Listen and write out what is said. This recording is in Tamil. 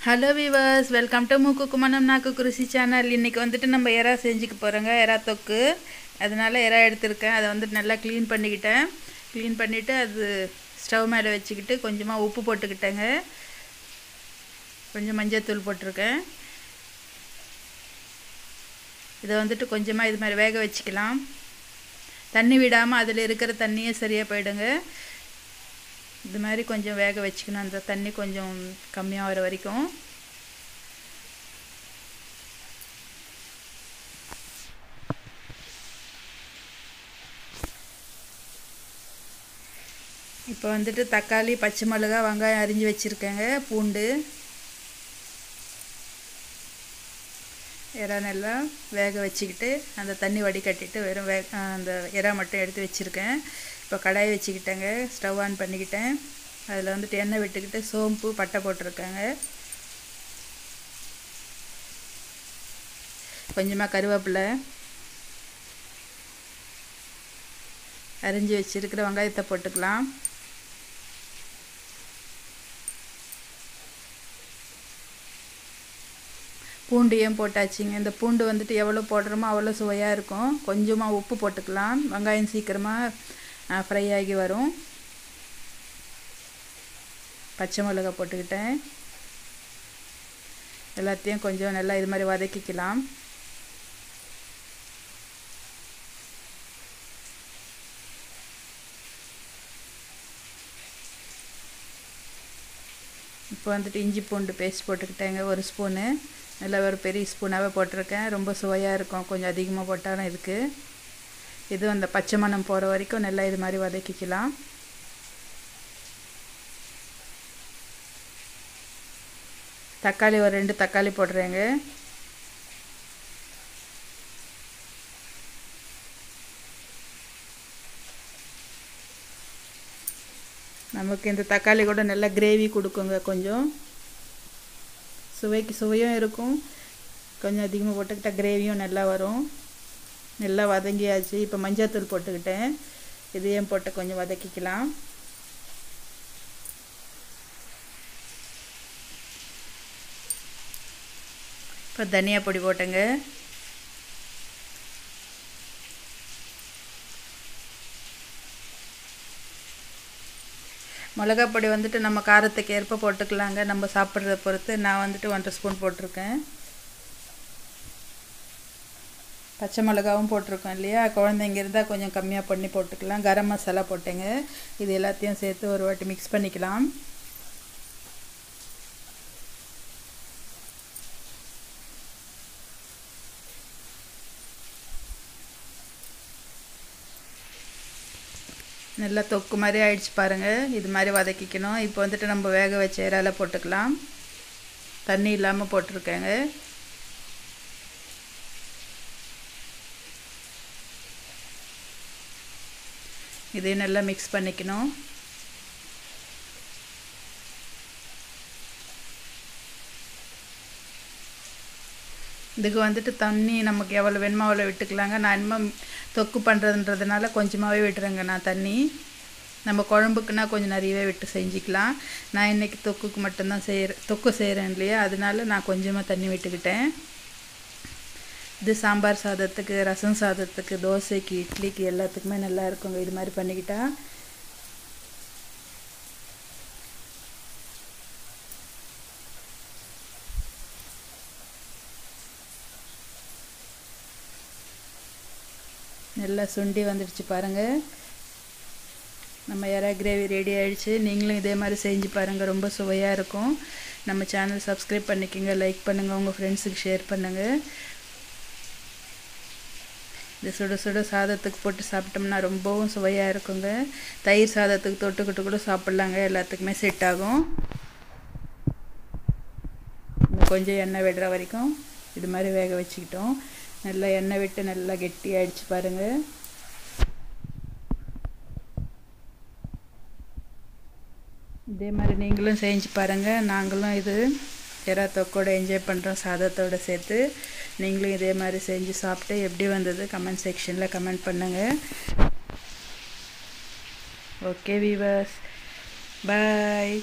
ஹலோ வீவர்ஸ், வெல்கம் டு மூக்கு மனம் நாக்கு குருசி சேனல். இன்றைக்கி வந்துட்டு நம்ம எறா செஞ்சுக்க போகிறோங்க. எறா தொக்கு. அதனால் எறா எடுத்திருக்கேன். அதை வந்துட்டு நல்லா க்ளீன் பண்ணிக்கிட்டேன். க்ளீன் பண்ணிவிட்டு அது ஸ்டவ் மேலே வச்சுக்கிட்டு கொஞ்சமாக உப்பு போட்டுக்கிட்டேங்க. கொஞ்சம் மஞ்சள்தூள் போட்டிருக்கேன். இதை வந்துட்டு கொஞ்சமாக இது மாதிரி வேக வச்சுக்கலாம். தண்ணி விடாமல் அதில் இருக்கிற தண்ணியே சரியாக போயிடுங்க. இது மாதிரி கொஞ்சம் வேக வச்சுக்கணும். அந்த தண்ணி கொஞ்சம் கம்மியாக வர வரைக்கும். இப்போ வந்துட்டு தக்காளி, பச்சை மிளகாய், வெங்காயம் அரிஞ்சு வச்சுருக்கேங்க. பூண்டு, எறா நல்லா வேக வச்சுக்கிட்டு அந்த தண்ணி வடிகட்டிட்டு வெறும் அந்த எறா மட்டும் எடுத்து வச்சுருக்கேன். இப்போ கடாயை வச்சுக்கிட்டேங்க. ஸ்டவ் ஆன் பண்ணிக்கிட்டேன். அதில் வந்துட்டு எண்ணெய் விட்டுக்கிட்டு சோம்பு, பட்டை போட்டிருக்கேங்க. கொஞ்சமாக கருவேப்பிலை, அரிஞ்சு வச்சுருக்கிற வெங்காயத்தை போட்டுக்கலாம். பூண்டையும் போட்டாச்சுங்க. இந்த பூண்டு வந்துட்டு எவ்வளோ போடுறோமோ அவ்வளோ சுவையாக இருக்கும். கொஞ்சமாக உப்பு போட்டுக்கலாம். வெங்காயம் சீக்கிரமாக ஃப்ரை ஆகி வரும். பச்சை மிளகாய் போட்டுக்கிட்டேன். எல்லாத்தையும் கொஞ்சம் நல்லா இது மாதிரி வதக்கிக்கலாம். இப்போ வந்துட்டு இஞ்சி பூண்டு பேஸ்ட் போட்டுக்கிட்டேங்க. ஒரு ஸ்பூனு, நல்லா ஒரு பெரிய ஸ்பூனாகவே போட்டிருக்கேன். ரொம்ப சுவையாக இருக்கும். கொஞ்சம் அதிகமாக போட்டாலும் இருக்குது. இது அந்த பச்சை மணம் போகிற வரைக்கும் நல்லா இது மாதிரி வதக்கிக்கலாம். தக்காளி ஒரு 2 தக்காளி போடுறேங்க. நமக்கு இந்த தக்காளி கூட நல்லா கிரேவி கொடுக்குங்க. கொஞ்சம் சுவைக்கு சுவையும் இருக்கும். கொஞ்சம் அதிகமாக போட்டுக்கிட்டால் கிரேவியும் நல்லா வரும். நல்லா வதங்கியாச்சு. இப்போ மஞ்சள்தூள் போட்டுக்கிட்டேன். இதையும் போட்டு கொஞ்சம் வதக்கிக்கலாம். இப்போ தனியா பொடி போட்டேங்க. மிளகா பொடி வந்துட்டு நம்ம காரத்துக்கு ஏற்ப போட்டுக்கலாங்க. நம்ம சாப்பிட்றத பொறுத்து. நான் வந்துட்டு 1 ஸ்பூன் போட்டிருக்கேன். பச்சை மிளகாவும் போட்டிருக்கோம் இல்லையா, குழந்தைங்க இருந்தால் கொஞ்சம் கம்மியாக பண்ணி போட்டுக்கலாம். கரம் மசாலா போட்டேங்க. இது எல்லாத்தையும் சேர்த்து ஒரு வாட்டி மிக்ஸ் பண்ணிக்கலாம். நல்லா தொக்கு மாதிரி ஆயிடுச்சு பாருங்கள். இது மாதிரி வதக்கிக்கணும். இப்போ வந்துட்டு நம்ம வேக வச்ச இறால போட்டுக்கலாம். தண்ணி இல்லாமல் போட்டிருக்கேங்க. இதையும் நல்லா மிக்ஸ் பண்ணிக்கணும். இதுக்கு வந்துட்டு தண்ணி நமக்கு எவ்வளோ வேணுமோ அவ்வளோ விட்டுக்கலாங்க. நான் இன்னும் தொக்கு பண்ணுறதுன்றதுனால கொஞ்சமாகவே விட்டுறேங்க நான் தண்ணி. நம்ம குழம்புக்குன்னா கொஞ்சம் நிறையவே விட்டு செஞ்சுக்கலாம். நான் இன்றைக்கி தொக்குக்கு மட்டும்தான் தொக்கு செய்கிறேன் இல்லையா, அதனால நான் கொஞ்சமாக தண்ணி விட்டுக்கிட்டேன். இது சாம்பார் சாதத்துக்கு, ரசம் சாதத்துக்கு, தோசைக்கு, இட்லிக்கு எல்லாத்துக்குமே நல்லா இருக்குங்க இது மாதிரி பண்ணிக்கிட்டா. நல்லா சுண்டி வந்துடுச்சு பாருங்கள். நம்ம எறா கிரேவி ரெடி ஆகிடுச்சு. நீங்களும் இதே மாதிரி செஞ்சு பாருங்கள். ரொம்ப சுவையாக இருக்கும். நம்ம சேனல் சப்ஸ்கிரைப் பண்ணிக்கோங்க, லைக் பண்ணுங்கள், உங்கள் ஃப்ரெண்ட்ஸுக்கு ஷேர் பண்ணுங்கள். இது சுட சுட சாதத்துக்கு போட்டு சாப்பிட்டோம்னா ரொம்பவும் சுவையாக இருக்குங்க. தயிர் சாதத்துக்கு தொட்டுக்கிட்டு கூட சாப்பிட்லாங்க. எல்லாத்துக்குமே செட் ஆகும். கொஞ்சம் எண்ணெய் விடுற வரைக்கும் இது மாதிரி வேக வச்சுக்கிட்டோம். நல்லா எண்ணெய் விட்டு நல்லா கெட்டி ஆயிடுச்சு பாருங்கள். இதே மாதிரி நீங்களும் செஞ்சு பாருங்கள். நாங்களும் இது எறா தொக்கோடு என்ஜாய் பண்ணுறோம் சாதத்தோடு சேர்த்து. நீங்களும் இதே மாதிரி செஞ்சு சாப்பிட்டு எப்படி வந்தது கமெண்ட் செக்ஷனில் கமெண்ட் பண்ணுங்கள். ஓகே வீவர்ஸ், பாய்.